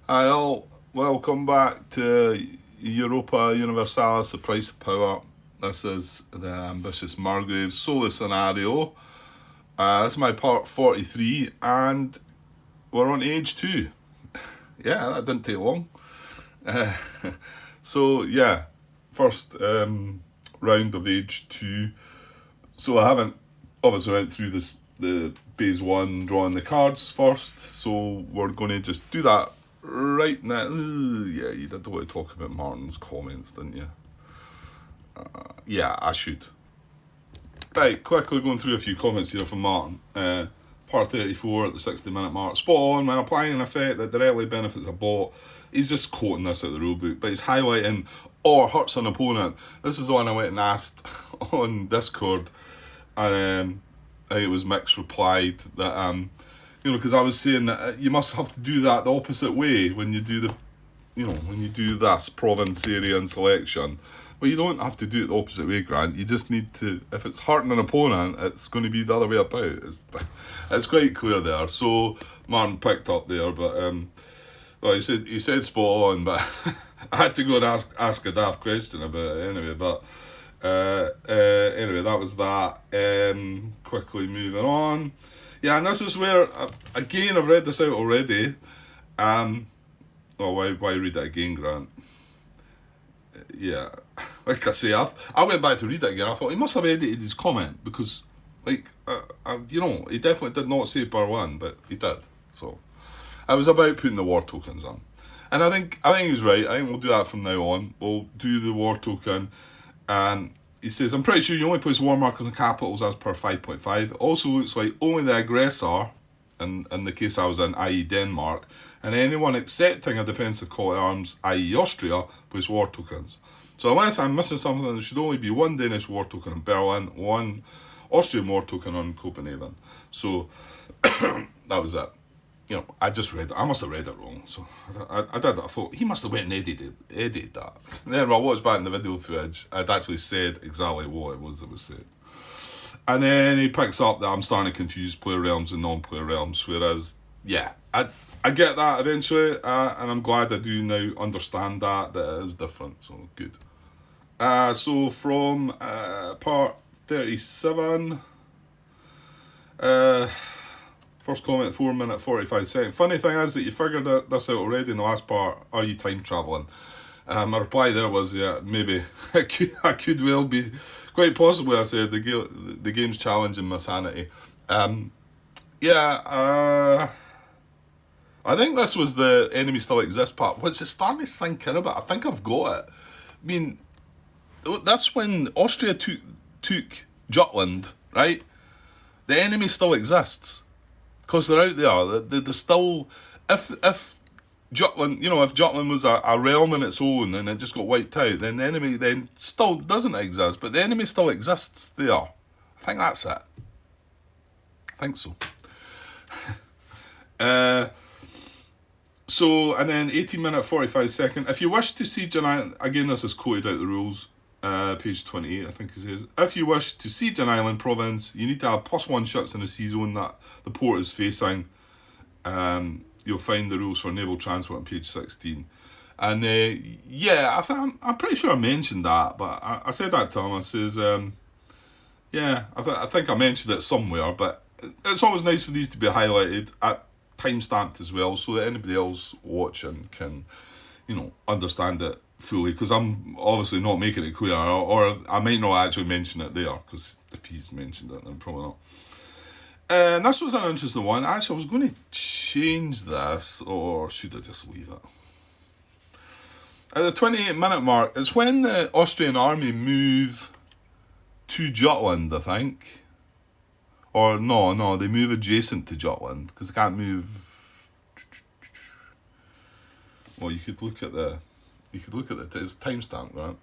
Hi all, welcome back to Europa Universalis, the price of power. This is the ambitious Margrave solo scenario. This is my part 43 and we're on age 2. Yeah, that didn't take long. Uh, so first round of age 2. So I haven't obviously went through the phase 1 drawing the cards first, so we're going to just do that right now. Yeah, you did want to talk about Martin's comments, didn't you? Yeah, I should. Right, quickly going through a few comments here from Martin. Part 34 at the 60-minute mark. Spot on, when applying an effect that directly benefits a bot. He's just quoting this out of the rulebook, but he's highlighting or hurts an opponent. This is the one I went and asked on Discord, and I think it was Mix replied that because I was saying that you must have to do that the opposite way when you do when you do this province area and selection. But you don't have to do it the opposite way, Grant. You just need to, if it's hurting an opponent, it's going to be the other way about. It's quite clear there. So Martin picked up there, but well, he said spot on, but I had to go and ask a daft question about it anyway. But anyway, that was that. Quickly moving on. Yeah, and this is where again I've read this out already. Why read it again, Grant? Yeah, like I say, I went back to read it again. I thought he must have edited his comment because, he definitely did not say Berlin, but he did. So it was about putting the war tokens on, and I think he's right. I think we'll do that from now on. We'll do the war token, and he says, I'm pretty sure you only place war markers on capitals as per 5.5. Also looks like only the aggressor, in the case I was in, i.e. Denmark, and anyone accepting a defensive call to arms, i.e. Austria, place war tokens. So unless I'm missing something, there should only be one Danish war token in Berlin, one Austrian war token on Copenhagen. So that was it. I just read it. I must have read it wrong. So I did. I thought he must have went and edited that. And then when I watched back in the video footage, I'd actually said exactly what it was that was said. And then he picks up that I'm starting to confuse player realms and non-player realms. Whereas, yeah, I get that eventually, and I'm glad I do now understand that it is different. So good. So from part 37. First comment, 4 minute 45 seconds. Funny thing is that you figured this out already in the last part. Are you time travelling? My reply there was, yeah, maybe. I could well be. Quite possibly, I said, the game's challenging my sanity. I think this was the enemy still exists part, which is starting to sink in a bit. I think I've got it. I mean, that's when Austria took Jutland, right? The enemy still exists. Because they're out there. They're still... If Jutland, if Jutland was a realm in its own and it just got wiped out, then the enemy then still doesn't exist. But the enemy still exists there. I think that's it. I think so. And then 18 minute 45 second. If you wish to siege an island, again this is quoted out the rules, page 28 I think it says, if you wish to siege an island province, you need to have +1 ships in a sea zone that the port is facing. You'll find the rules for naval transport on page 16. And I'm pretty sure I mentioned that, but I said that to him. I says, I think I mentioned it somewhere, but it's always nice for these to be highlighted, time-stamped as well, so that anybody else watching can, understand it fully, because I'm obviously not making it clear, or I might not actually mention it there, because if he's mentioned it, then probably not. And this was an interesting one. Actually, I was going to change this, or should I just leave it? At the 28-minute mark, it's when the Austrian army move to Jutland, I think. Or no, they move adjacent to Jutland, because they can't move... Well, you could look at it's timestamp, right?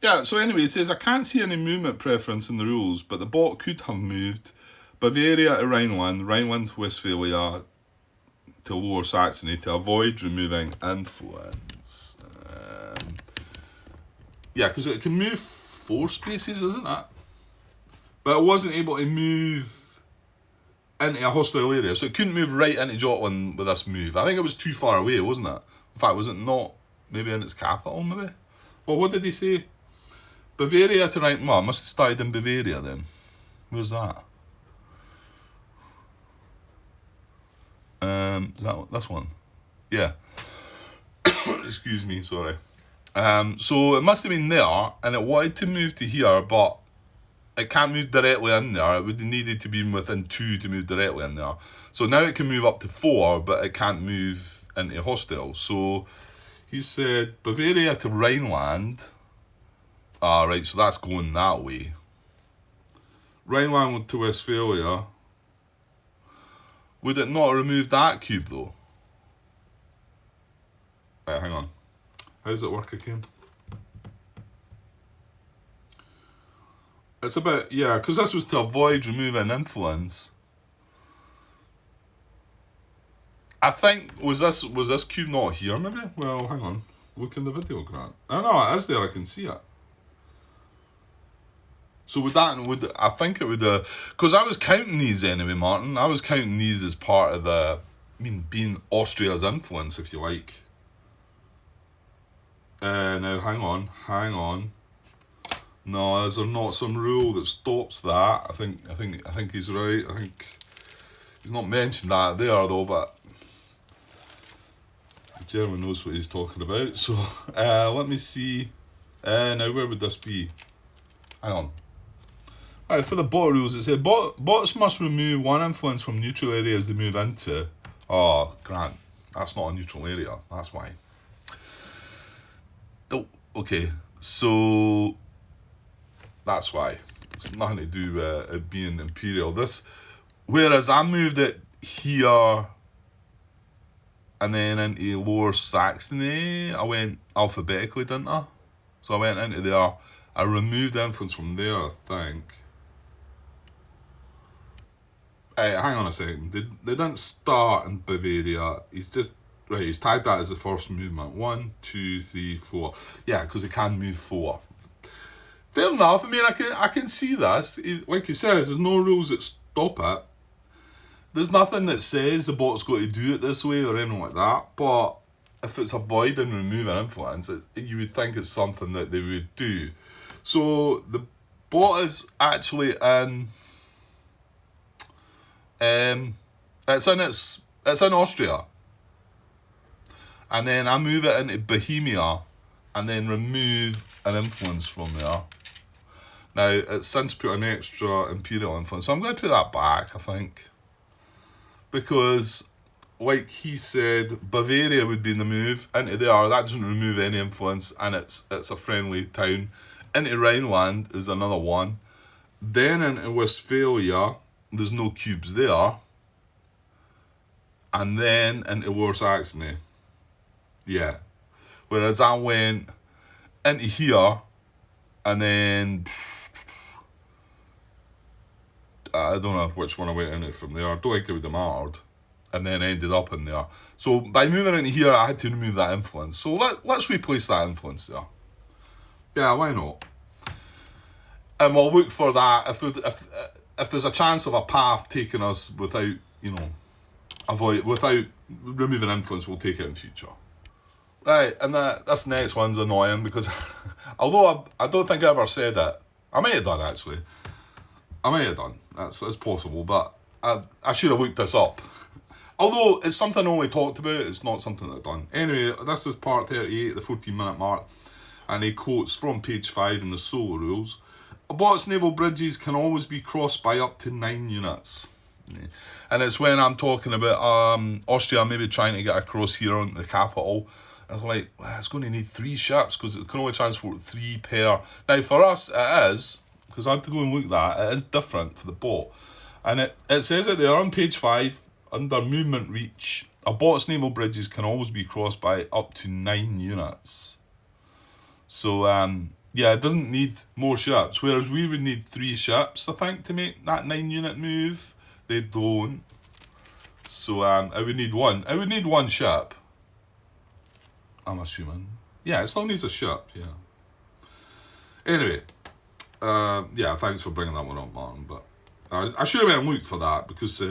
Yeah, so anyway, it says, I can't see any movement preference in the rules, but the bot could have moved Bavaria to Rhineland, Rhineland to Westphalia to Lower Saxony to avoid removing influence. Because it can move 4 spaces, isn't it? But it wasn't able to move into a hostile area. So it couldn't move right into Jutland with this move. I think it was too far away, wasn't it? In fact, was it not maybe in its capital, maybe? Well, what did he say? Bavaria to right. Well, I must have started in Bavaria then. Where's that? Is that this one? Yeah. Excuse me, sorry. So it must have been there, and it wanted to move to here, but it can't move directly in there. It would have needed to be within 2 to move directly in there. So now it can move up to 4, but it can't move into hostile. So he said Bavaria to Rhineland. Right, so that's going that way. Rhineland to Westphalia. Would it not remove that cube though? Right, hang on. How does it work again? It's about, yeah, because this was to avoid removing influence. I think, was this cube not here maybe? Well, hang on. Look in the video, Grant. I know, it is there, I can see it. So I think it would, because I was counting these anyway, Martin. I was counting these as part of being Austria's influence, if you like. Now, hang on. No, is there not some rule that stops that? I think he's right. I think he's not mentioned that there though, but the German knows what he's talking about. So, let me see. Now, where would this be? Hang on. Alright, for the bot rules, it said bots must remove one influence from neutral areas they move into. Oh, Grant, that's not a neutral area. That's why. Oh, okay, so that's why. It's nothing to do with it being imperial. Whereas I moved it here and then into Lower Saxony, I went alphabetically, didn't I? So I went into there. I removed influence from there, I think. Hey, hang on a second. They didn't start in Bavaria. He's tagged that as the first movement. 1, 2, 3, 4. Yeah, because he can move 4. Fair enough. I mean, I can see this. Like he says, there's no rules that stop it. There's nothing that says the bot's got to do it this way or anything like that. But if it's avoiding removing influence, you would think it's something that they would do. So the bot is actually in. It's in Austria, and then I move it into Bohemia, and then remove an influence from there. Now it's since put an extra imperial influence, so I'm going to put that back, I think, because, like he said, Bavaria would be in the move into there. That doesn't remove any influence, and it's a friendly town. Into Rhineland is another one. Then into Westphalia. There's no cubes there. And then into Lower Saxony. Yeah. Whereas I went into here and then I don't know which one I went into from there. I don't think it would have mattered. And then ended up in there. So by moving into here, I had to remove that influence. So let's replace that influence there. Yeah, why not? And we'll look for that if there's a chance of a path taking us without, without removing influence, we'll take it in future. Right, and this next one's annoying because although I don't think I ever said it, I may have done actually. I may have done. It's possible, but I should have looked this up. Although it's something I only talked about, it's not something I've done. Anyway, this is part 38, the 14-minute mark, and he quotes from page 5 in the solo rules. A bot's naval bridges can always be crossed by up to 9 units. And it's when I'm talking about Austria maybe trying to get across here on the capital. I was like, it's going to need 3 ships because it can only transport 3 per. Now for us it is, because I had to go and look at that, it is different for the bot. And it says it there on page 5, under movement reach, a bot's naval bridges can always be crossed by up to 9 units. So, yeah, it doesn't need more ships, whereas we would need 3 ships, I think, to make that 9-unit move. They don't. So, I would need 1. I would need 1 ship, I'm assuming. Yeah, it still needs a ship, yeah. Anyway, yeah, thanks for bringing that one up, Martin, but I should have went and looked for that because,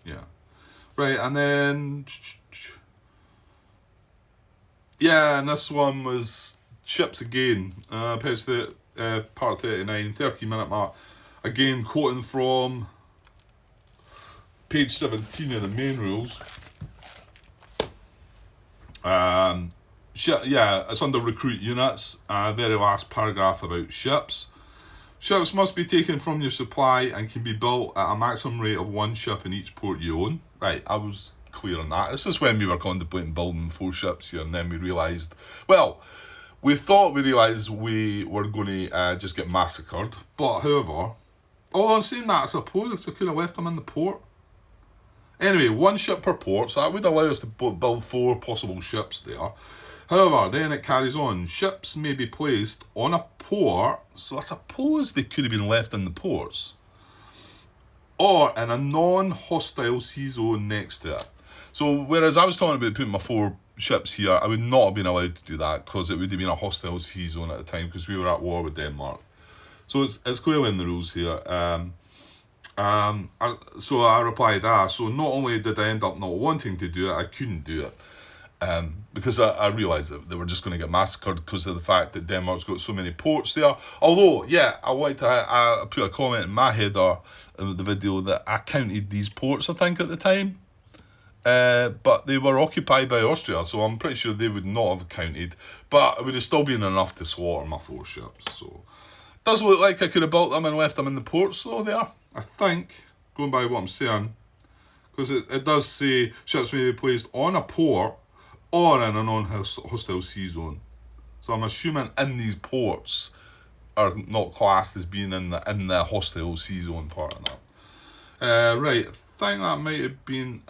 yeah. Right, and then... Yeah, and this one was ships again. Page part 39, 30-minute mark. Again, quoting from page 17 of the main rules. Yeah, it's under recruit units. Very last paragraph about ships. Ships must be taken from your supply and can be built at a maximum rate of 1 ship in each port you own. Right, I was clear on that. This is when we were contemplating building 4 ships here, and then we realised, well, we realised we were going to just get massacred. But however, all I'm saying that, I suppose I could have left them in the port. Anyway, 1 ship per port, so that would allow us to build 4 possible ships there. However, then it carries on. Ships may be placed on a port, so I suppose they could have been left in the ports, or in a non-hostile sea zone next to it. So whereas I was talking about putting my 4 ships here, I would not have been allowed to do that because it would have been a hostile sea zone at the time because we were at war with Denmark. So it's clearly in the rules here. So I replied, so not only did I end up not wanting to do it, I couldn't do it. Because I realised that they were just going to get massacred because of the fact that Denmark's got so many ports there. Although, yeah, I wanted to I put a comment in my header of the video that I counted these ports, I think, at the time. But they were occupied by Austria, so I'm pretty sure they would not have counted. But it would have still been enough to slaughter my 4 ships. So it does look like I could have built them and left them in the ports, though, there. I think, going by what I'm saying, because it does say ships may be placed on a port or in a non-hostile sea zone. So I'm assuming in these ports are not classed as being in the hostile sea zone part of that. Right, I think that might have been...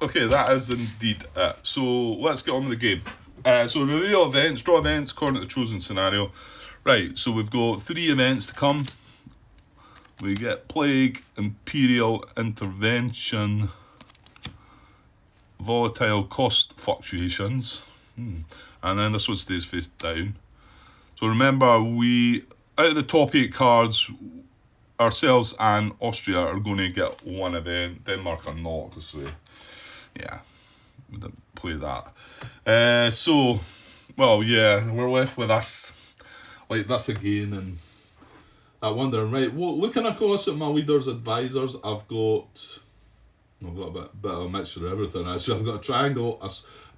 Okay, that is indeed it. So let's get on with the game. So reveal events, draw events according to the chosen scenario. Right, so we've got 3 events to come. We get Plague, Imperial Intervention, Volatile Cost Fluctuations, and then this one stays face down. So remember, out of the top 8 cards, ourselves and Austria are going to get 1 event. Denmark are not, because we didn't play that. So, well, yeah, we're left with this, like this again, and I'm wondering, right, well, looking across at my leader's advisors, I've got a bit of a mixture of everything. Actually, I've got a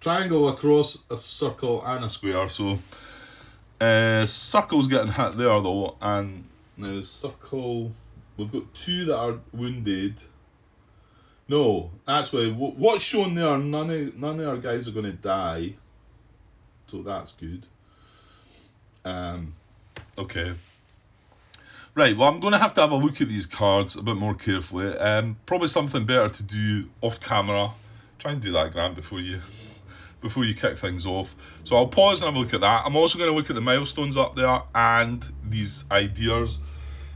triangle across, a circle and a square. So circle's getting hit there though, and the circle, we've got 2 that are wounded. No, actually, what's shown there, none of our guys are going to die, so that's good. Okay. Right, well, I'm going to have a look at these cards a bit more carefully. Probably something better to do off camera. Try and do that, Grant, before you kick things off. So I'll pause and have a look at that. I'm also going to look at the milestones up there and these ideas.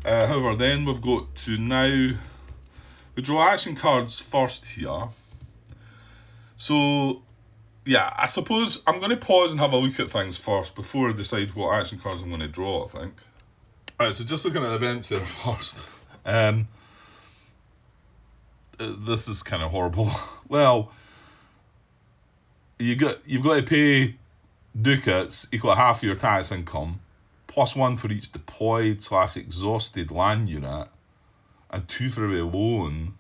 However, then we've got to now... We draw action cards first here. So, yeah, I suppose I'm going to pause and have a look at things first before I decide what action cards I'm going to draw, I think. Right, so just looking at events there first. This is kind of horrible. Well, you've got to pay ducats equal to half your tax income, plus 1 for each deployed/exhausted land unit, and 2 for every loan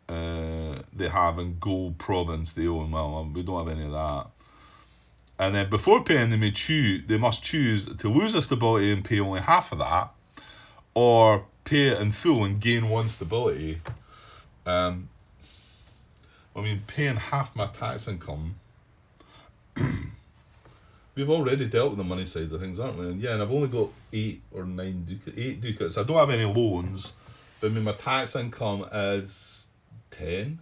they have in gold province they own. Well, we don't have any of that. And then before paying, they must choose to lose a stability and pay only half of that, or pay it in full and gain 1 stability. Paying half my tax income. We've already dealt with the money side of things, aren't we? And I've only got 8 ducats. I don't have any loans, but my tax income is 10.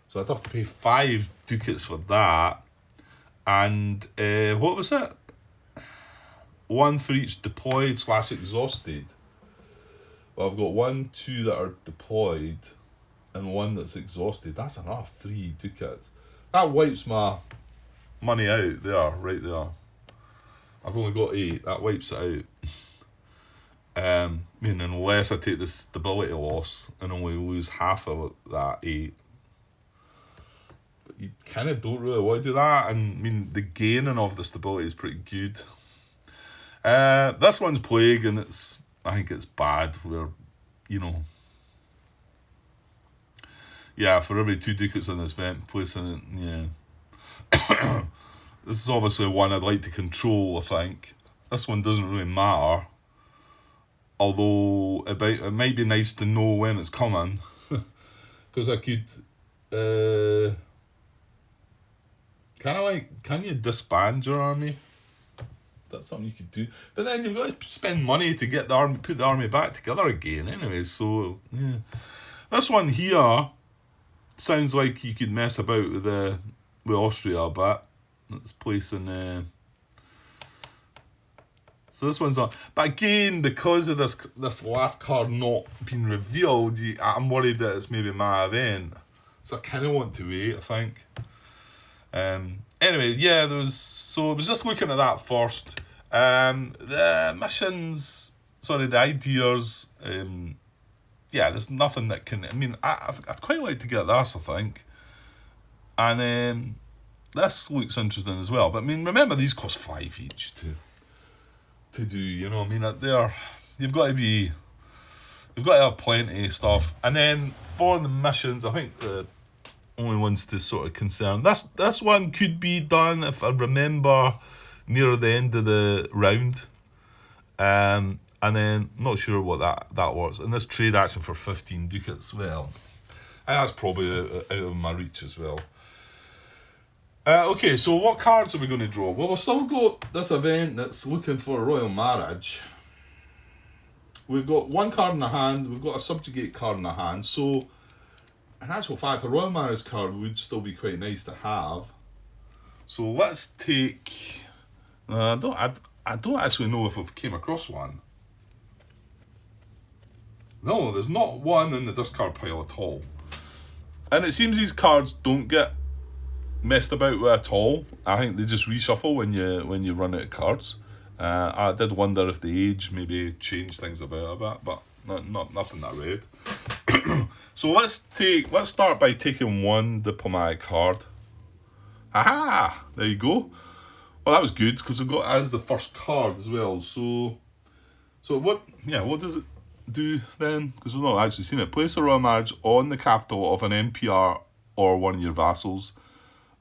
So I'd have to pay 5 ducats for that. And what was it? 1 for each deployed/exhausted. Well, I've got 1, 2 that are deployed and 1 that's exhausted. That's enough, 3 ducats. That wipes my money out there, right there. I've only got 8. That wipes it Unless I take the stability loss and only lose half of that 8. But you kind of don't really want to do that. And I mean, the gaining of the stability is pretty good. This one's Plague, and I think it's bad. Where, yeah, for every 2 ducats in this event, placing it, yeah. This is obviously one I'd like to control, I think. This one doesn't really matter. Although it might be nice to know when it's coming. Because I could... can you disband your army? That's something you could do. But then you've got to spend money to get the army, put the army back together again anyway. So, yeah. This one here sounds like you could mess about with Austria a bit. Let's place in... So this one's on. But again, because of this last card not being revealed, I'm worried that it's maybe my event. So I kind of want to wait, I think. Anyway, yeah, so I was just looking at that first. The missions, the ideas, yeah, there's nothing that can... I mean, I'd quite like to get this, I think. And this looks interesting as well. But I mean, remember, these cost 5 each to do, I mean, you've got to have plenty of stuff. And then for the missions, I think the only ones to sort of concern, this one could be done, if I remember, near the end of the round. And then, not sure what that was. And this trade action for 15 ducats, well, that's probably out of my reach as well. Okay, so what cards are we going to draw? Well, we've still got this event that's looking for a royal marriage. We've got 1 card in the hand, we've got a subjugate card in the hand, so in actual fact, a royal marriage card would still be quite nice to have. So let's take... I don't actually know if we've came across one. No, there's not one in the discard pile at all. And it seems these cards don't get messed about with at all. I think they just reshuffle when you run out of cards. I did wonder if the age maybe changed things about a bit, but nothing that read. So let's start by taking 1 diplomatic card. Aha! There you go. Well, that was good because it got as the first card as well. So what does it do then? Because we've not actually seen it. Place a royal marriage on the capital of an MPR or one of your vassals.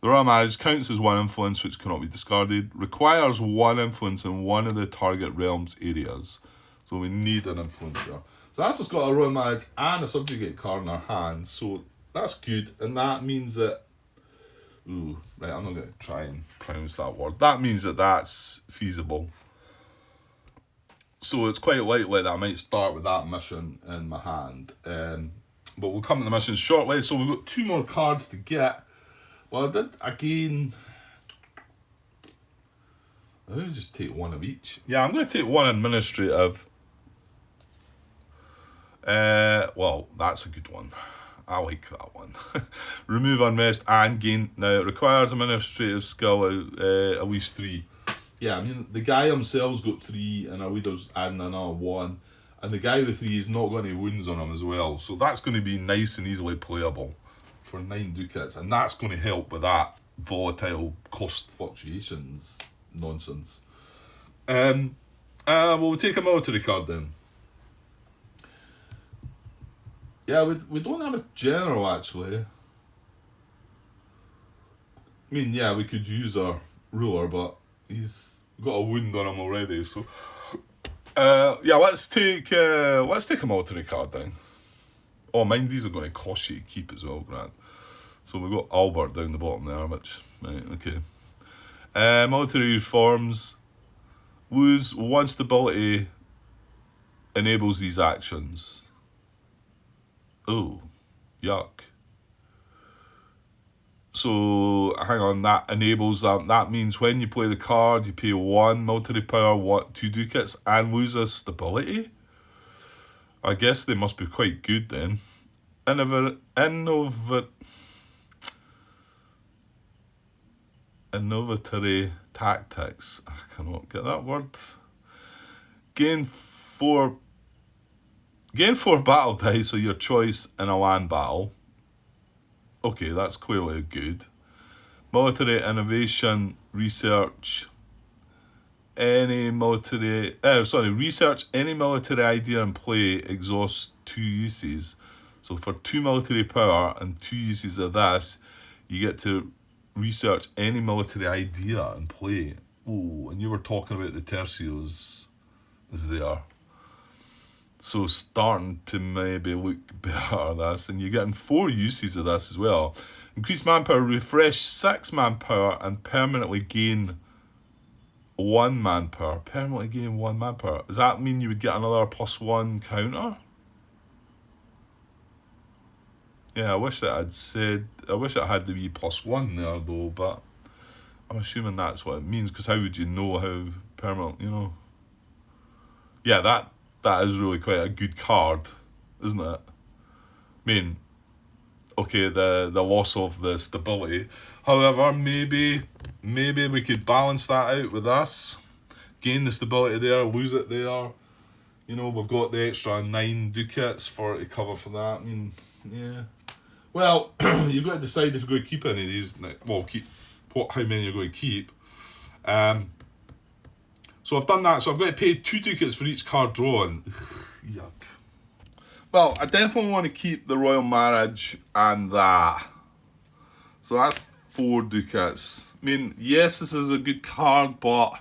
The royal marriage counts as 1 influence which cannot be discarded. Requires 1 influence in one of the target realms areas. So we need an influence there. So that's just got a royal marriage and a subjugate card in our hands. So that's good. And that means that... Ooh, right, I'm not going to try and pronounce that word. That means that that's feasible. So it's quite likely that I might start with that mission in my hand. But we'll come to the missions shortly. So we've got 2 more cards to get. Well, I did, again... I'll just take 1 of each. Yeah, I'm going to take 1 administrative. Well, that's a good one. I like that one. Remove unrest and gain. Now, it requires administrative skill at least 3. Yeah, I mean, the guy himself's got 3, and our leader's adding another 1. And the guy with 3 is not got any wounds on him as well. So that's going to be nice and easily playable for 9 ducats. And that's going to help with that volatile cost fluctuations nonsense. Well, we'll take a military card then. Yeah, we don't have a general, actually. I mean, yeah, we could use our ruler, but he's got a wound on him already, so... yeah, let's take a military card then. Oh, mind, these are going to cost you to keep as well, Grant. So we've got Albert down the bottom there, which... Right, okay. Military reforms. Lose 1 stability enables these actions. Oh, yuck. So, hang on, that enables that. That means when you play the card, you pay 1 military power, 2 ducats, and lose a stability? I guess they must be quite good then. Innovatory tactics. I cannot get that word. Gain 4 Gain 4 battle dice of your choice in a land battle. Okay, that's clearly good. Military innovation, research research any military idea in play exhausts 2 uses. So for 2 military power and 2 uses of this, you get to research any military idea in play. Oh, and you were talking about the tercios is there. So starting to maybe look better at this, and you're getting 4 uses of this as well. Increase manpower, refresh 6 manpower, and permanently gain 1 manpower. Permanently gain 1 manpower. Does that mean you would get another +1 counter? Yeah, I wish it had the wee +1 there though, but I'm assuming that's what it means, because how would you know how permanent, Yeah, that is really quite a good card, isn't it? I mean, okay, the loss of the stability. However, maybe we could balance that out with this. Gain the stability there, lose it there. We've got the extra 9 ducats to cover for that. I mean, yeah. Well, you've got to decide if you're going to keep any of these. Well, how many you're going to keep. So I've done that. So I've got to pay 2 ducats for each card drawn. Yuck. Well, I definitely want to keep the Royal Marriage and that. So that's 4 ducats. I mean, yes, this is a good card, but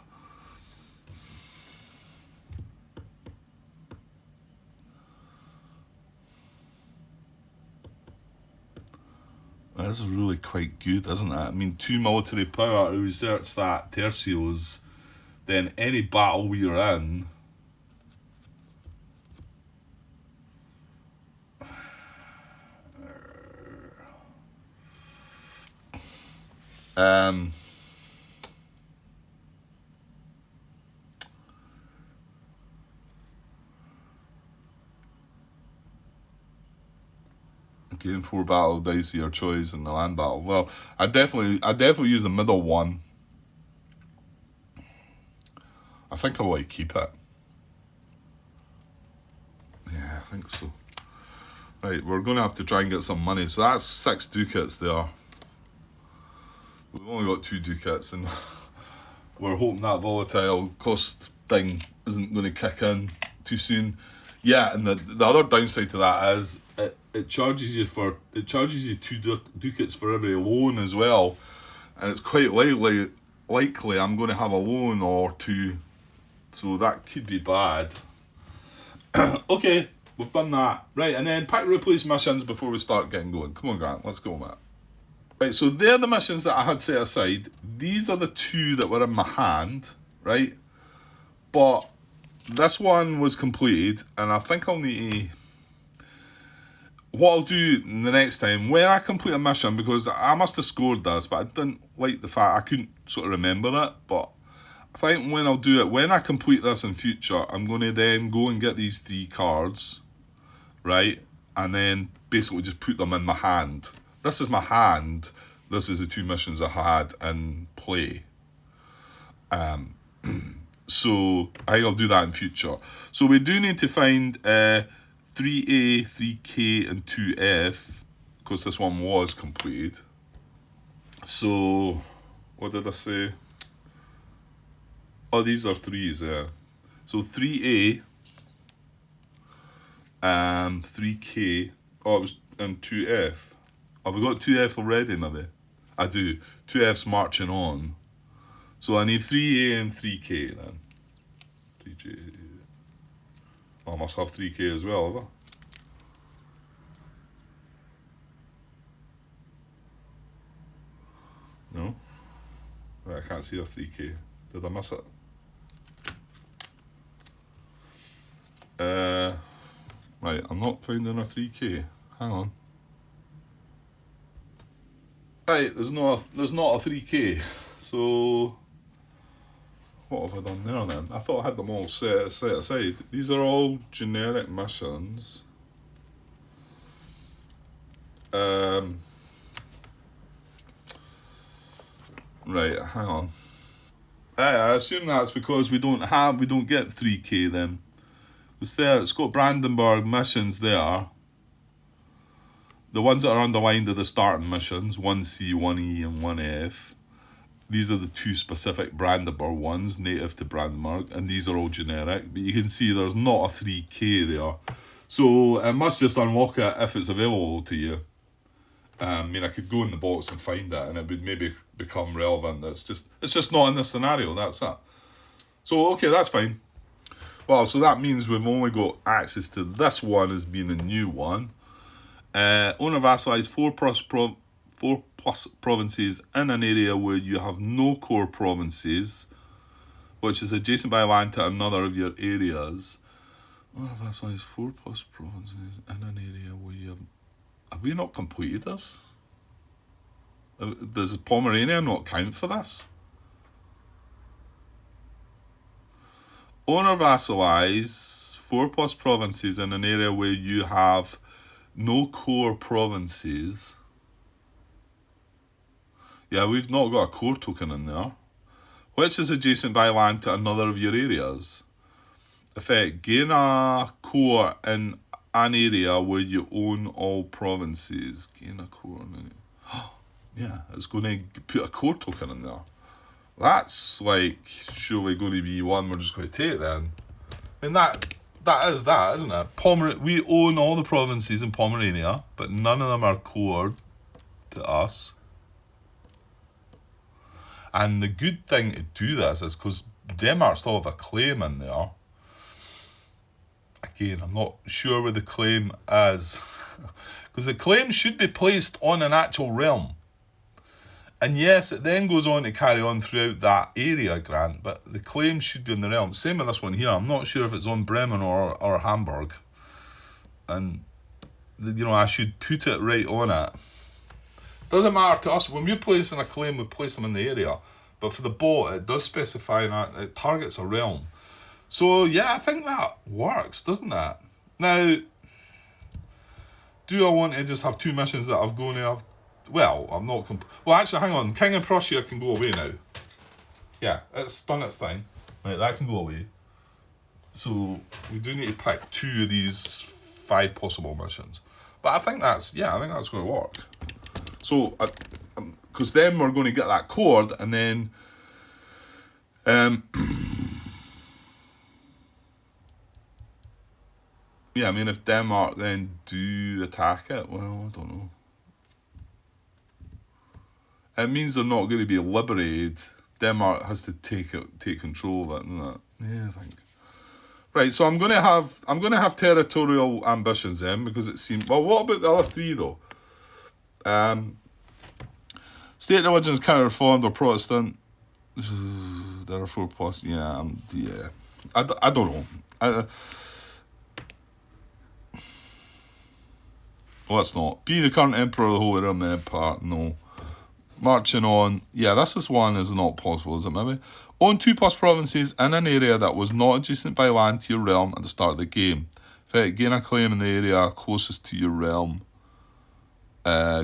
this is really quite good, isn't it? I mean, 2 military power to research that tercios, then any battle we're in. Gain 4 battle dice of your choice in the land battle. Well, I definitely use the middle one. I think I'll keep it. Yeah, I think so. Right, we're going to have to try and get some money. So that's 6 ducats there. We've only got 2 ducats, and we're hoping that volatile cost thing isn't going to kick in too soon. Yeah, and the other downside to that is it charges you 2 ducats for every loan as well, and it's quite likely I'm going to have a loan or 2, so that could be bad. Okay, we've done that. Right, and then pack replace missions before we start getting going. Come on, Grant, let's go, Matt. Right, so they're the missions that I had set aside. These are the 2 that were in my hand, right? But this one was completed, and I think I'll need to... What I'll do the next time, when I complete a mission, because I must have scored this, but I didn't like the fact I couldn't sort of remember it, but I think when I'll do it, when I complete this in future, I'm going to then go and get these 3 cards, right? And then basically just put them in my hand. This is my hand. This is the 2 missions I had in play. So I think I'll do that in future. So we do need to find 3A, 3K, and 2F, because this one was completed. So what did I say? Oh, these are 3s, yeah. So 3A, 3K, oh, it was, and 2F. Have we got 2F already, maybe? I do. 2F's marching on. So I need 3A and 3K then. 3J. Oh, I must have 3K as well, have I? No? Right, I can't see a 3K. Did I miss it? Right, I'm not finding a 3K. Hang on. Right, there's not a 3K. So what have I done there then? I thought I had them all set aside. These are all generic missions. Right, hang on. I assume that's because we don't get 3K then. It's there. It's got Brandenburg missions there. The ones that are underlined are the starting missions, 1C, 1E, and 1F. These are the two specific Brandenburg ones, native to Brandenburg, and these are all generic. But you can see there's not a 3K there. So it must just unlock it if it's available to you. I mean, I could go in the box and find it, and it would maybe become relevant. It's just not in this scenario, that's it. So, okay, that's fine. Well, so that means we've only got access to this one as being a new one. Owner vassalized 4 plus provinces in an area where you have no core provinces, which is adjacent by land to another of your areas. Owner vassalized 4 plus provinces in an area where you have... Have we not completed this? Does Pomerania not count for this? Owner vassalize 4 plus provinces in an area where you have no core provinces. Yeah, we've not got a core token in there. Which is adjacent by land to another of your areas. Effect, gain a core in an area where you own all provinces. Gain a core in an area. Yeah, it's going to put a core token in there. That's like surely going to be one we're just going to take then. I mean that is that, isn't it? We own all the provinces in Pomerania, but none of them are core to us. And the good thing to do this is because Denmark still have a claim in there. Again, I'm not sure where the claim is. Because the claim should be placed on an actual realm. And yes, it then goes on to carry on throughout that area grant, but the claim should be on the realm. Same with this one here. I'm not sure if it's on Bremen or Hamburg. And, you know, I should put it right on it. Doesn't matter to us. When we're placing a claim, we place them in the area. But for the bot, it does specify that it targets a realm. So, yeah, I think that works, doesn't it? Now, do I want to just have 2 missions that I'm going to have? Well, I'm not... well, actually, hang on. King of Prussia can go away now. Yeah, it's done its thing. Right, that can go away. So, we do need to pick 2 of these 5 possible missions. But I think that's... yeah, I think that's going to work. So, because then we're going to get that cord, and then... yeah, I mean, if Denmark then do attack it, well, I don't know. It means they're not going to be liberated. Denmark has to take control of it, doesn't it? Yeah, I think. Right, so I'm going to have territorial ambitions then, because it seems... well, what about the other 3 though? State religions counter-reformed or Protestant. There are 4 plus. Yeah, yeah. I don't know. Well, it's not. Be the current emperor of the Holy Roman Empire. No. Marching on. Yeah, this one is not possible, is it maybe? Own 2 plus provinces in an area that was not adjacent by land to your realm at the start of the game. Gain a claim in the area closest to your realm.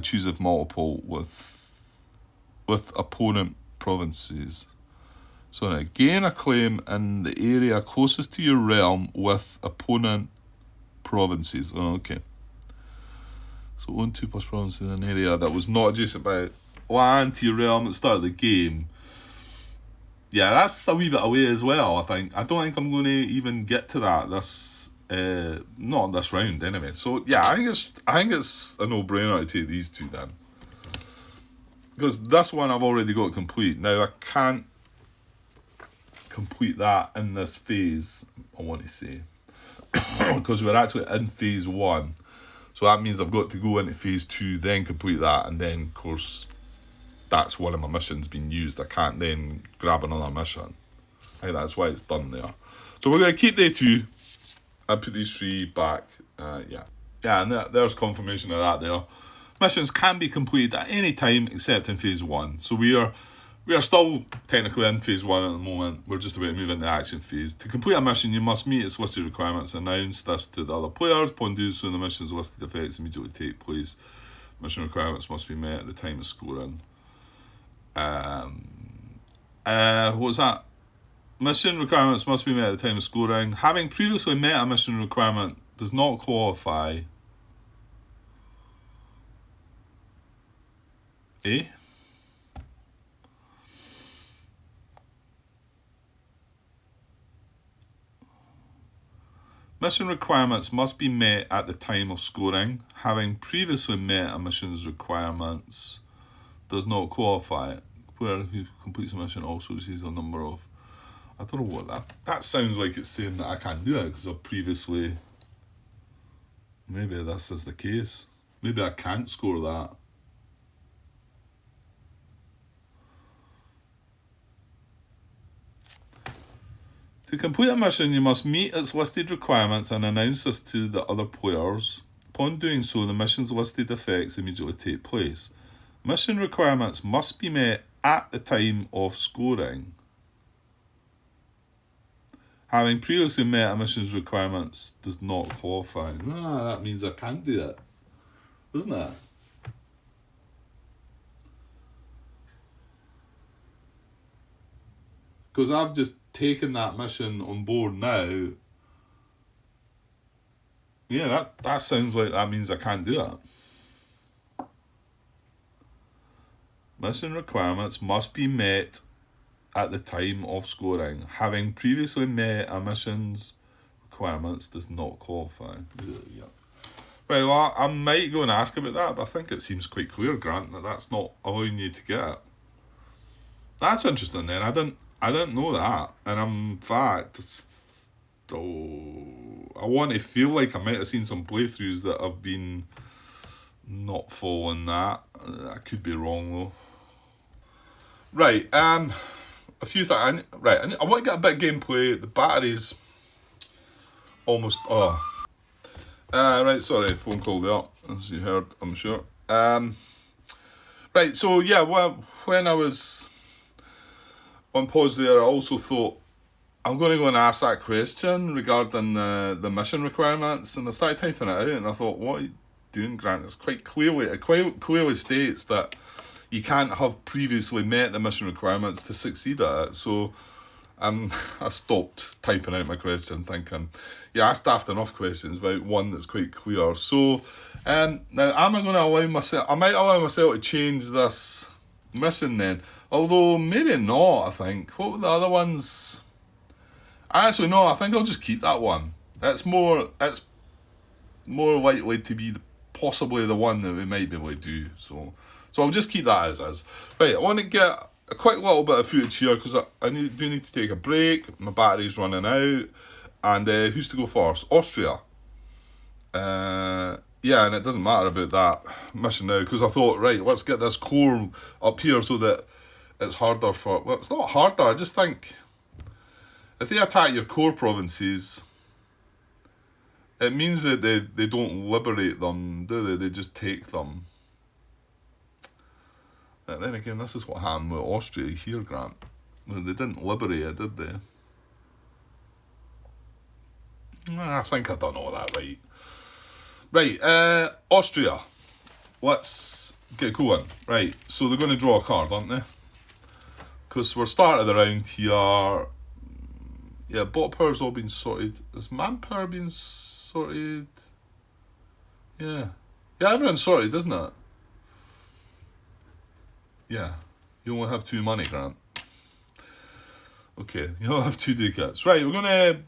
Choose if multiple with opponent provinces. So now, gain a claim in the area closest to your realm with opponent provinces. Oh, okay. So own 2 plus provinces in an area that was not adjacent by land to your realm at the start of the game. Yeah, that's a wee bit away as well, I think. I don't think I'm going to even get to that not this round anyway. So yeah, I think it's a no-brainer to take these 2 then. Because this one I've already got complete. Now I can't complete that in this phase, I want to say. Because we're actually in phase 1. So that means I've got to go into phase 2, then complete that, and then, of course, that's one of my missions being used. I can't then grab another mission. I think that's why it's done there. So we're going to keep the 2 and put these 3 back. Yeah, and there's confirmation of that there. Missions can be completed at any time except in phase 1. So we are still technically in phase 1 at the moment. We're just about to move into the action phase. To complete a mission, you must meet its listed requirements. Announce this to the other players. Upon doing so, the mission's listed effects immediately take place. Mission requirements must be met at the time of scoring. What was that? mission requirements must be met at the time of scoring. Having previously met a mission requirement does not qualify. Eh? Mission requirements must be met at the time of scoring. Having previously met a mission's requirements does not qualify. Player who completes a mission also receives a number of... I don't know what that sounds like. It's saying that I can't do it because I've previously... Maybe this is the case. Maybe I can't score that. To complete a mission, you must meet its listed requirements and announce this to the other players. Upon doing so, the mission's listed effects immediately take place. Mission requirements must be met at the time of scoring. Having previously met a mission's requirements does not qualify. That means I can't do it, doesn't it? Because I've just taken that mission on board now. Yeah, that sounds like that means I can't do it. Mission requirements must be met at the time of scoring. Having previously met a mission's requirements does not qualify. Yeah. Right, well, I might go and ask about that, but I think it seems quite clear, Grant, that that's not allowing you to get it. That's interesting then. I didn't know that. And in fact, I want to feel like I might have seen some playthroughs that have been not following that. I could be wrong though. Right, a few things. Right, I want to get a bit of gameplay. The battery's almost... right, sorry, phone call there, as you heard, I'm sure. Right, so yeah, well, when I was on pause there, I also thought, I'm going to go and ask that question regarding the mission requirements, and I started typing it out, and I thought, what are you doing, Grant? It's quite clearly states that you can't have previously met the mission requirements to succeed at it. So I stopped typing out my question, thinking, yeah, I asked enough questions about one that's quite clear. So now, am I going to allow myself... I might allow myself to change this mission then. Although, maybe not, I think. What were the other ones? Actually, no, I think I'll just keep that one. It's more likely to be possibly the one that we might be able to do. So I'll just keep that as is. Right, I want to get a quick little bit of footage here because I do need to take a break. My battery's running out. And who's to go first? Austria. Yeah, and it doesn't matter about that mission now because I thought, right, let's get this core up here so that it's harder for... Well, it's not harder, I just think if they attack your core provinces, it means that they don't liberate them, do they? They just take them. And then again, this is what happened with Austria here, Grant. They didn't liberate it, did they? I think I done all that right. Right, Austria. Let's get going. Right, so they're going to draw a card, aren't they? Because we're starting the round here. Yeah, bot power's all been sorted. Has manpower been sorted? Yeah. Yeah, everyone's sorted, isn't it? Yeah. You only have 2 money, Grant. Okay, you only have 2 ducats. Right, we're going to...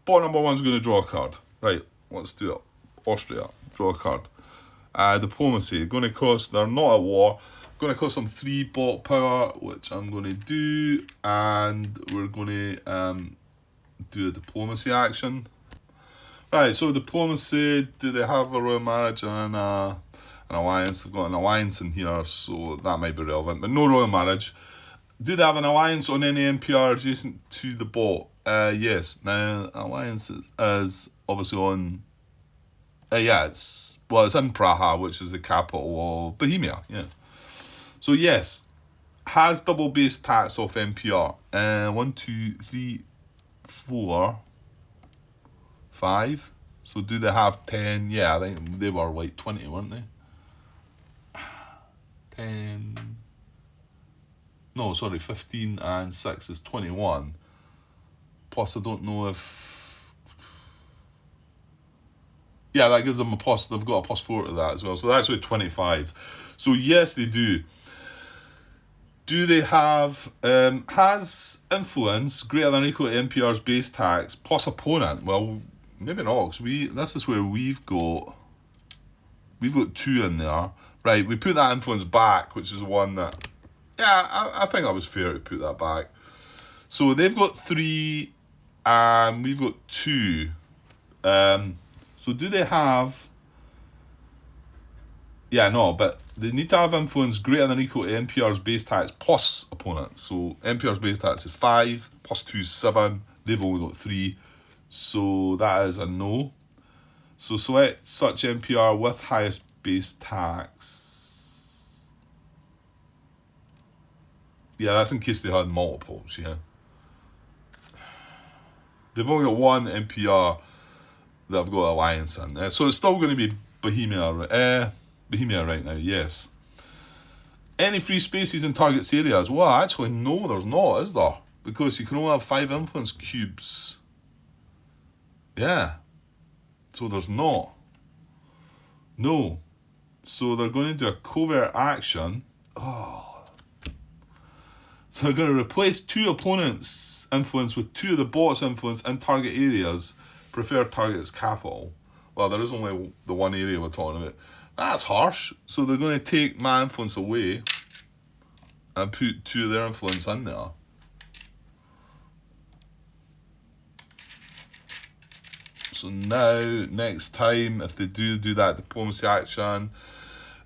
bot number 1's going to draw a card. Right, let's do it. Austria, draw a card. Diplomacy, going to cost... They're not at war. Going to cost them 3 bot power, which I'm going to do, and we're going to do a diplomacy action. Right, so diplomacy, do they have a royal marriage and an alliance? They've got an alliance in here, so that might be relevant, but no royal marriage. Do they have an alliance on any NPR adjacent to the bot? Yes. Now, alliance is obviously on... yeah, it's in Praha, which is the capital of Bohemia, yeah. So yes, has double base tax off NPR. 1, 2, 3, 4, 5. So do they have 10? Yeah, I think they were like 20, weren't they? 10. No, sorry, 15 and 6 is 21. Plus, I don't know if... Yeah, that gives them a plus. They've got a +4 to that as well. So that's actually 25. So yes, they do. Do they have... has influence greater than or equal to NPR's base tax plus opponent? Well, maybe not, because this is where we've got 2 in there. Right, we put that influence back, which is the one that... Yeah, I think that was fair to put that back. So they've got 3, and we've got 2. So do they have... Yeah, no, but they need to have influence greater than or equal to NPR's base tax plus opponent. So NPR's base tax is 5, plus 2 is 7. They've only got 3. So that is a no. So select such NPR with highest base tax. Yeah, that's in case they had multiples, yeah. They've only got one NPR that I've got alliance in. So it's still going to be Bohemia right now, yes. Any free spaces in targets areas? Well, actually, no, there's not, is there? Because you can only have 5 influence cubes. Yeah. So there's not. No. So they're going to do a covert action. Oh. So they're going to replace 2 opponents' influence with 2 of the bots' influence in target areas. Preferred target is capital. Well, there is only the one area we're talking about. That's harsh. So they're going to take my influence away and put 2 of their influence in there. So now, next time, if they do that diplomacy action,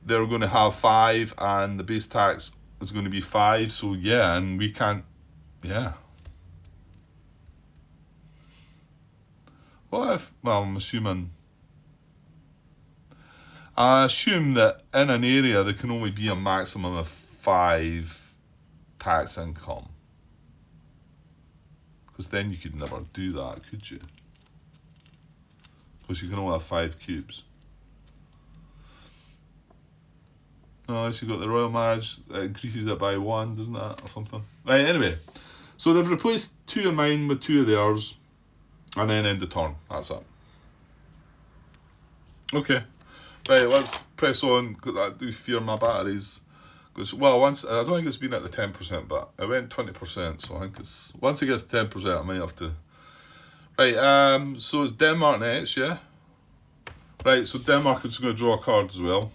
they're going to have 5 and the base tax is going to be 5. So yeah, and we can't, yeah. What if, well, I assume that in an area there can only be a maximum of 5 tax income. Because then you could never do that, could you? Because you can only have 5 cubes. No, unless you've got the royal marriage, it increases it by 1, doesn't it? Or something. Right, anyway. So they've replaced 2 of mine with 2 of theirs. And then end the turn. That's it. Okay. Right, let's press on, because I do fear my batteries. Because, well, once, I don't think it's been at the 10%, but it went 20%, so I think it's, once it gets 10%, I might have to. Right, so it's Denmark next, yeah? Right, so Denmark is going to draw a card as well.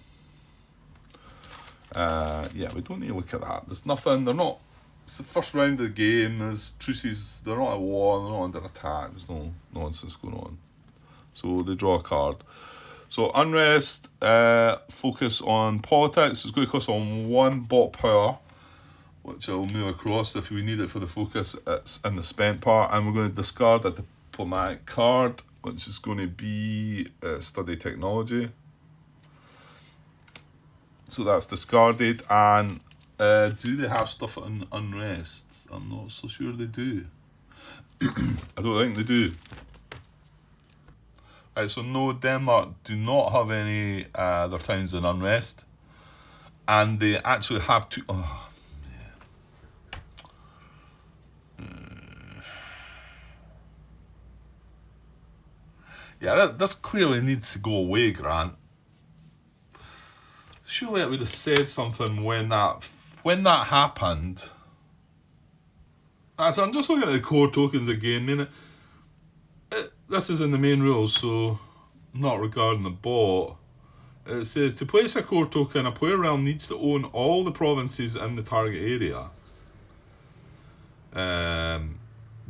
Yeah, we don't need to look at that. There's nothing, they're not, it's the first round of the game, there's truces, they're not at war, they're not under attack, there's no nonsense going on. So they draw a card. So unrest, focus on politics. It's going to cost on 1 bot power, which I'll move across if we need it for the focus. It's in the spent part, and we're going to discard a diplomatic card, which is going to be study technology. So that's discarded. And do they have stuff on unrest? I'm not so sure they do. I don't think they do. Right, so no, Denmark do not have any their towns in unrest, and they actually have to. Oh, yeah, this clearly needs to go away, Grant. Surely it would have said something when that happened. So I'm just looking at the core tokens again. This is in the main rules, so not regarding the bot. It says, to place a core token, a player realm needs to own all the provinces in the target area.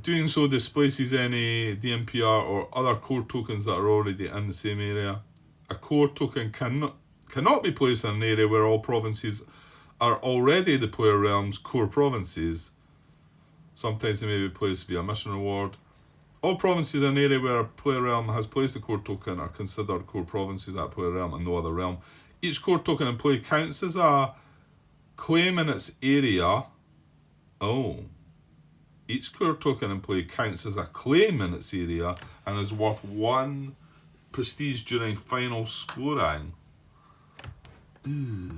Doing so displaces any DMPR or other core tokens that are already in the same area. A core token cannot be placed in an area where all provinces are already the player realm's core provinces. Sometimes they may be placed via mission reward. All provinces in an area where a player realm has placed a core token are considered core provinces at player realm and no other realm. Each core token in play counts as a claim in its area. Oh. Each core token in play counts as a claim in its area and is worth 1 prestige during final scoring. Ooh,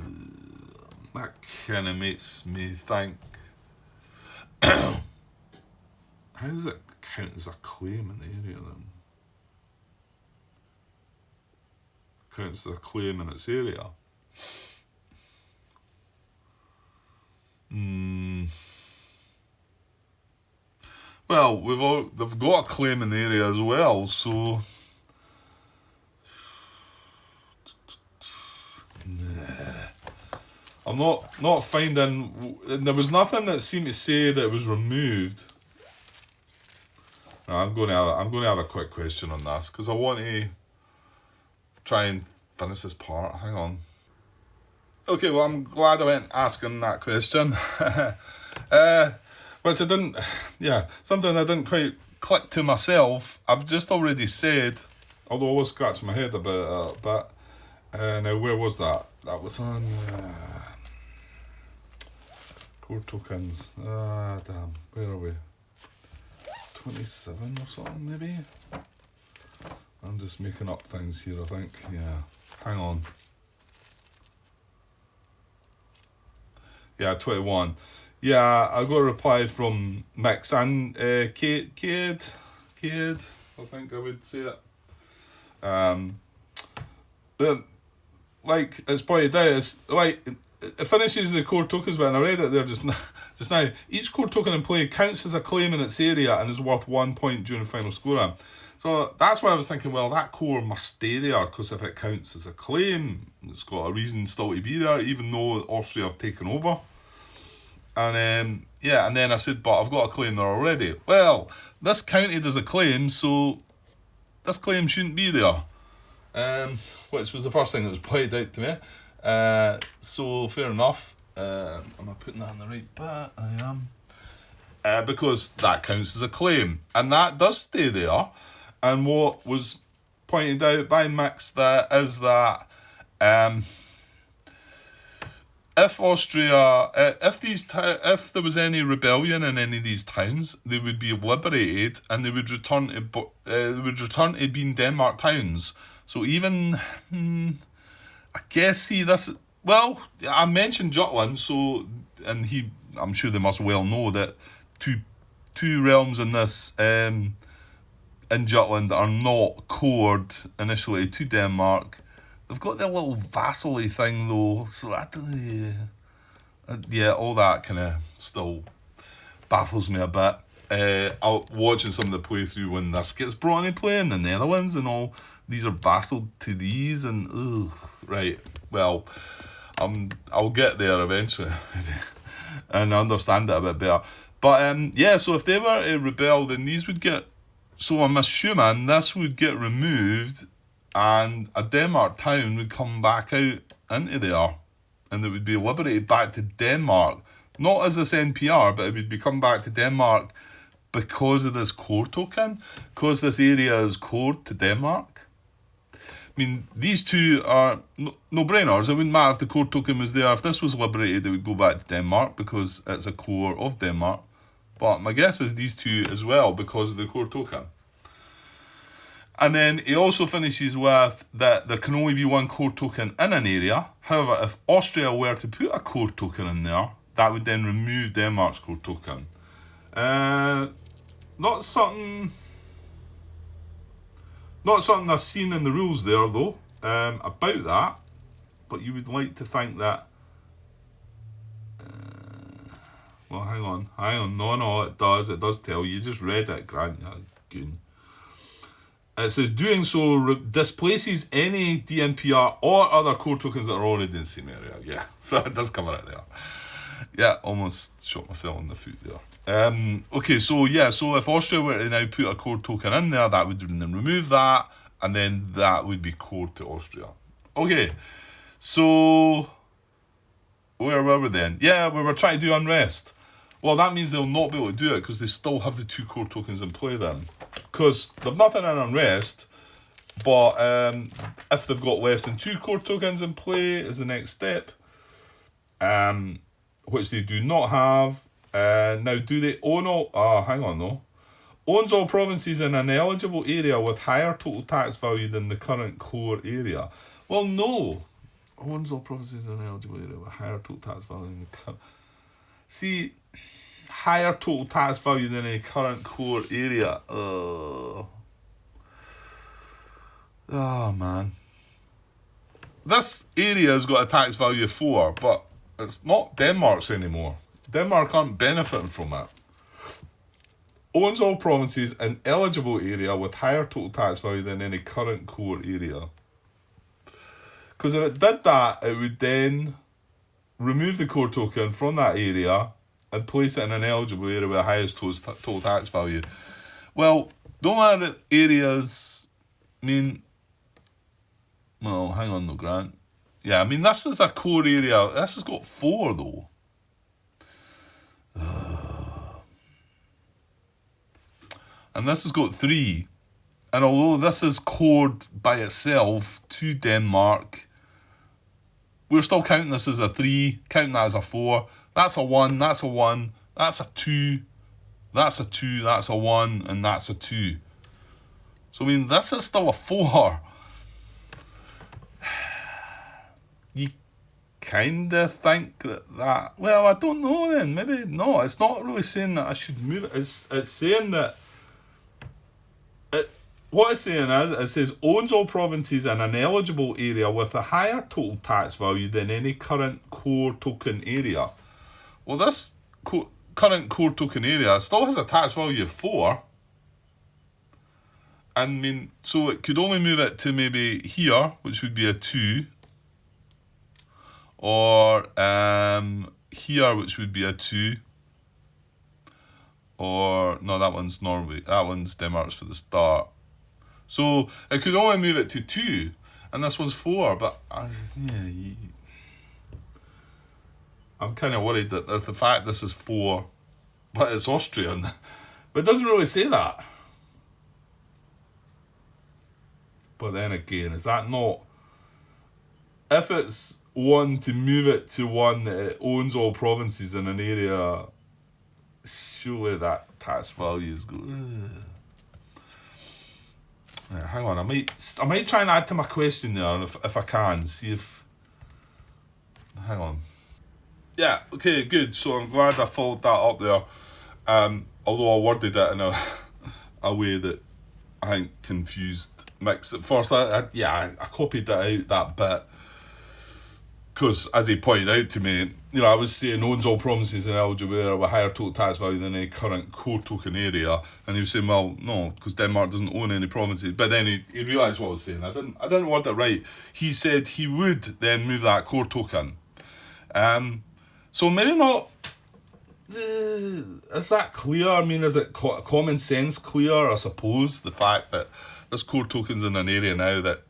that kind of makes me think How does it count as a claim in the area then? Counts as a claim in its area. Well, they've got a claim in the area as well, so I'm not finding. There was nothing that seemed to say that it was removed. I'm going to have a quick question on this because I want to try and finish this part. Hang on. Okay, well, I'm glad I went asking that question. Which I didn't. Yeah, something I didn't quite click to myself. I've just already said, although I was scratching my head about it. But now, where was that? That was on. Core tokens. Damn. Where are we? 27 or something, maybe? I'm just making up things here, I think. Yeah. Hang on. Yeah, 21. Yeah, I got a reply from Mix and Kate, I think I would say it. But, like, it's pointed out, it's like, it finishes the core tokens bit, and I read it there just now. Each core token in play counts as a claim in its area and is worth 1 point during final scoring. So that's why I was thinking, well, that core must stay there, because if it counts as a claim, it's got a reason still to be there, even though Austria have taken over. And yeah, and then I said, but I've got a claim there already. Well, this counted as a claim, so this claim shouldn't be there. Which was the first thing that was pointed out to me. So fair enough. Am I putting that in the right bit? I am. Because that counts as a claim, and that does stay there. And what was pointed out by Mix is that if Austria, if there was any rebellion in any of these towns, they would be liberated and they would return to being Denmark towns. So even, I guess, see this. Well, I mentioned Jutland, so I'm sure they must well know that two realms in this in Jutland are not cored initially to Denmark. They've got their little vassally thing though, so I don't. Yeah, all that kind of still baffles me a bit. Watching some of the playthrough when this gets brought into play in the Netherlands and all, these are vassaled to these, and right. Well, I'll get there eventually and understand it a bit better. But yeah, so if they were to rebel, then these would get. So I'm assuming this would get removed, and a Denmark town would come back out into there, and it would be liberated back to Denmark. Not as this NPR, but it would become back to Denmark because of this core token, because this area is cored to Denmark. I mean, these two are no-brainers. It wouldn't matter if the core token was there. If this was liberated, it would go back to Denmark because it's a core of Denmark. But my guess is these two as well because of the core token. And then he also finishes with that there can only be one core token in an area. However, if Austria were to put a core token in there, that would then remove Denmark's core token. Not something I've seen in the rules there though, about that. But you would like to think that. Well, hang on. No, it does tell you. You just read it, Grant. Goon. It says doing so displaces any DNPR or other core tokens that are already in the same area. Yeah, so it does cover it there. Yeah, almost shot myself in the foot there. Okay, so yeah, so if Austria were to now put a core token in there, that would then remove that, and then that would be core to Austria. Okay, so where were we then? Yeah, we were trying to do unrest. Well, that means they'll not be able to do it because they still have the two core tokens in play then. Because they've nothing in unrest, but if they've got less than two core tokens in play is the next step, which they do not have. Now, do they own all... hang on though. Owns all provinces in an eligible area with higher total tax value than the current core area. Well, no. Owns all provinces in an eligible area with higher total tax value than the current... See, higher total tax value than a current core area. Oh man. This area has got a tax value of 4, but it's not Denmark's anymore. Denmark aren't benefiting from it. Owns all provinces in eligible area with higher total tax value than any current core area. Because if it did that, it would then remove the core token from that area and place it in an eligible area with the highest total tax value. Well, don't other areas mean... Well, hang on though, Grant. Yeah, I mean, this is a core area. This has got 4 though. And this has got 3. And although this is cored by itself to Denmark, we're still counting this as a 3, counting that as a 4. That's a 1, that's a 1, that's a 2, that's a 2, that's a 1, and that's a 2. So, I mean, this is still a 4. You kind of think that... Well, I don't know then. Maybe no. It's not really saying that I should move it. It's saying that... What it's saying is, it says, owns all provinces in an eligible area with a higher total tax value than any current core token area. Well, this current core token area still has a tax value of 4. I mean, so it could only move it to maybe here, which would be a 2. Or here, which would be a 2. Or, no, that one's Norway. That one's Denmark's for the start. So it could only move it to 2, and this one's 4. But I'm kind of worried that the fact this is 4, but it's Austrian, but it doesn't really say that. But then again, is that not? If it's 1 to move it to 1 that it owns all provinces in an area, surely that tax value is good. Hang on, I might try and add to my question there if I can, see if... Hang on. Yeah, okay, good. So I'm glad I followed that up there. Although I worded it in a way that I think confused Mix at first. I copied that out, that bit. Because, as he pointed out to me, I was saying owns all provinces in eligible area with higher total tax value than any current core token area, and he was saying, well, no, because Denmark doesn't own any provinces. But then he realised what I was saying. I didn't word it right. He said he would then move that core token. So maybe not. Is that clear? I mean, is it common sense clear? I suppose the fact that this core token's in an area now that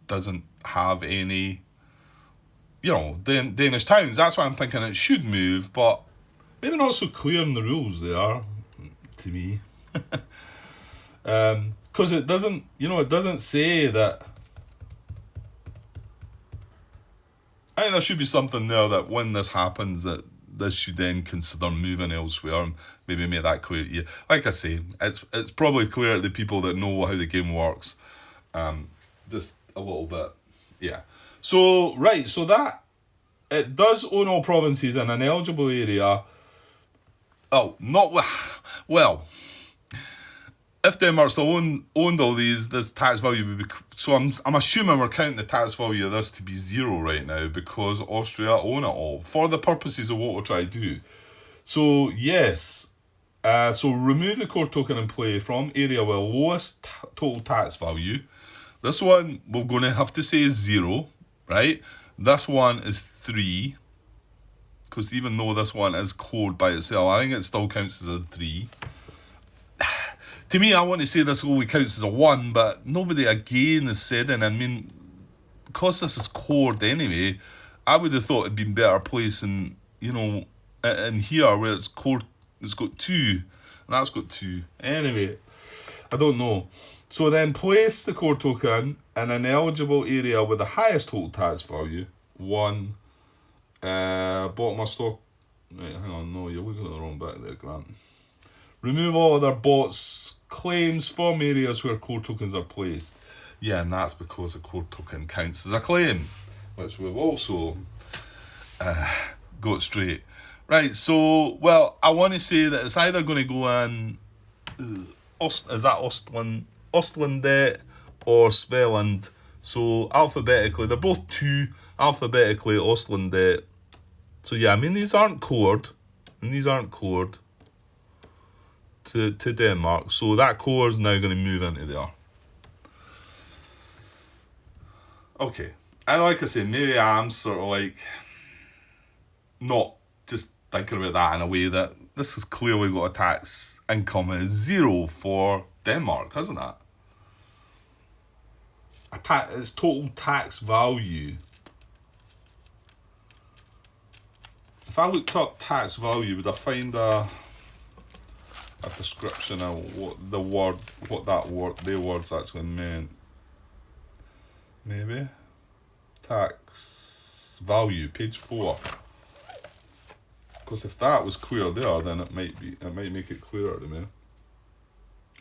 doesn't have any. Danish towns. That's why I'm thinking it should move, but maybe not so clear in the rules they are, to me. Because it doesn't, it doesn't say that. I think there should be something there that when this happens, that this should then consider moving elsewhere and maybe make that clear to you. Like I say, it's probably clear to the people that know how the game works. Just a little bit, yeah. So that it does own all provinces in an eligible area. Oh, not well. If Denmark still owned all these, this tax value would be. So I'm assuming we're counting the tax value of this to be 0 right now because Austria own it all for the purposes of what we're trying to do. So yes. So remove the core token in play from area with lowest total tax value. This one we're going to have to say is 0. Right, this one is 3, because even though this one is code by itself, I think it still counts as a 3. To me, I want to say this only counts as a 1, but nobody again has said it. I mean, because this is code anyway, I would have thought it'd been better placed in here where it's code. It's got 2, and that's got 2. Anyway, I don't know. So then place the core token in an eligible area with the highest total tax value, 1. Bottom of stock. Right, hang on, no, you're looking at the wrong bit there, Grant. Remove all other bots claims from areas where core tokens are placed. Yeah, and that's because a core token counts as a claim, which we've also got straight. Right, so, well, I want to say that it's either going to go in, is that Ostlandet or Svealand? So, alphabetically, they're both two, alphabetically Ostlandet. So, yeah, I mean, these aren't cored, and these aren't cored to Denmark. So, that core is now going to move into there. Okay, and like I say, maybe I'm sort of like not just thinking about that in a way that this has clearly got a tax income as 0 for Denmark, hasn't it? Its total tax value. If I looked up tax value, would I find a description of what the words actually meant? Maybe tax value, page 4. Because if that was clear there, then it might make it clearer to me.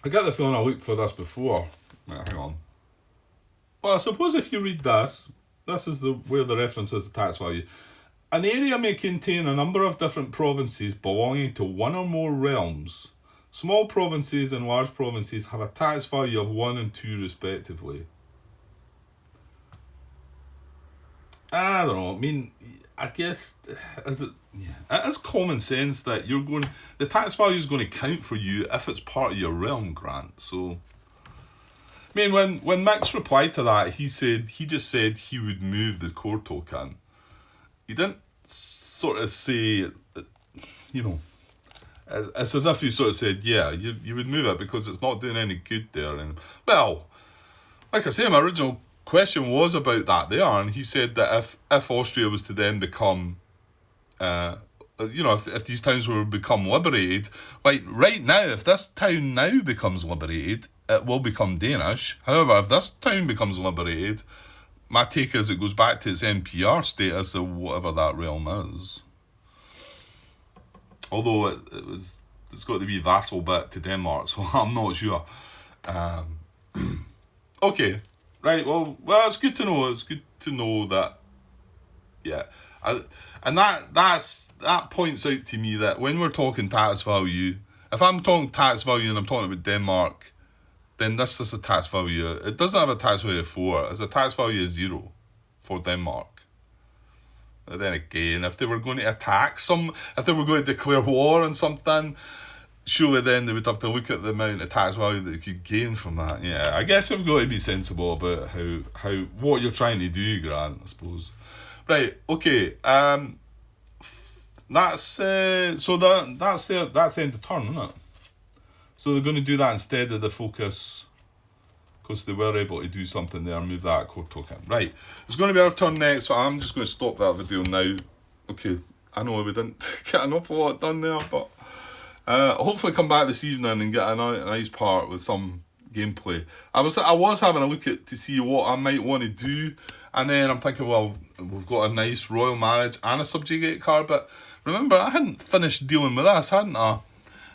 I get the feeling I looked for this before. Right, hang on. Well, I suppose if you read this is where the reference is the tax value. An area may contain a number of different provinces belonging to one or more realms. Small provinces and large provinces have a tax value of 1 and 2 respectively. I don't know. I mean, I guess it is common sense that the tax value is going to count for you if it's part of your realm, Grant. So, I mean, when Max replied to that, he just said he would move the core token. He didn't sort of say, it's as if he sort of said, yeah, you would move it because it's not doing any good there. And well, like I say, my original question was about that there, and he said that if Austria was to then become, if these towns were to become liberated, like right now, if this town now becomes liberated, it will become Danish. However, if this town becomes liberated, my take is it goes back to its NPR status of whatever that realm is. Although it's got to be vassal bit to Denmark, so I'm not sure. Okay. Right, well, it's good to know. It's good to know that, yeah, and that points out to me that when we're talking tax value, if I'm talking tax value and I'm talking about Denmark, then this is a tax value. It doesn't have a tax value of 4. It's a tax value of 0 for Denmark. And then again, if they were going to attack if they were going to declare war on something, surely then they would have to look at the amount of tax value that they could gain from that. Yeah, I guess you've got to be sensible about how what you're trying to do, Grant, I suppose. Right, okay. That's that's the end of turn, isn't it? So they're going to do that instead of the focus, because they were able to do something there, move that core token. Right, it's going to be our turn next, so I'm just going to stop that video now. Okay, I know we didn't get an awful lot done there, but hopefully come back this evening and get a nice part with some gameplay. I was having a look to see what I might want to do, and then I'm thinking, well, we've got a nice royal marriage and a subjugate card, but remember, I hadn't finished dealing with this, hadn't I?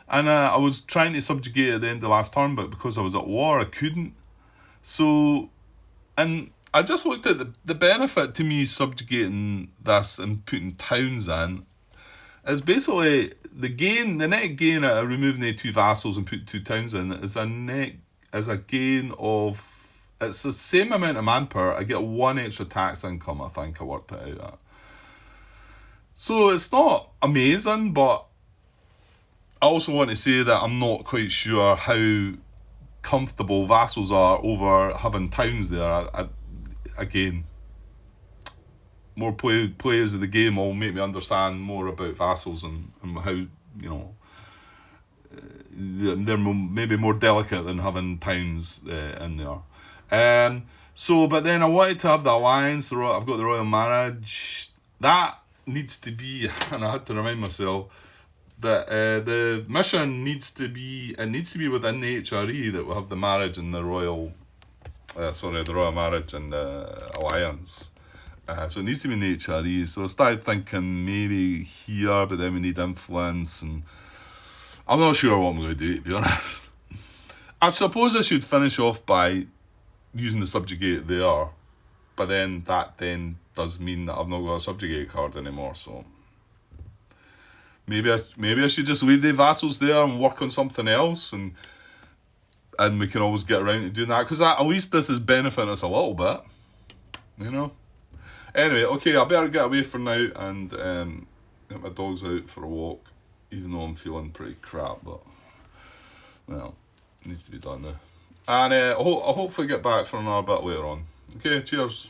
And I was trying to subjugate at the end of last turn, but because I was at war, I couldn't. So, and I just looked at the benefit to me subjugating this and putting towns in is basically the net gain at removing the 2 vassals and putting 2 towns in is a gain of, it's the same amount of manpower. I get 1 extra tax income, I think I worked it out at. So it's not amazing, but I also want to say that I'm not quite sure how comfortable vassals are over having towns there. Again, more players of the game will make me understand more about vassals and how, they're maybe more delicate than having towns in there. But then I wanted to have the alliance. I've got the royal marriage. That needs to be, and I had to remind myself that the mission needs to be within the HRE that will have the marriage and the royal, the royal marriage and the alliance. So it needs to be in the HRE. So I started thinking maybe here, but then we need influence, and I'm not sure what I'm going to do, to be honest. I suppose I should finish off by using the subjugate there, but then that does mean that I've not got a subjugate card anymore, so maybe I should just leave the vassals there and work on something else, and we can always get around to doing that, because at least this is benefiting us a little bit, you know. Anyway, okay, I better get away for now and get my dogs out for a walk, even though I'm feeling pretty crap, but well, it needs to be done now. And I'll hopefully get back for another bit later on. Okay, cheers.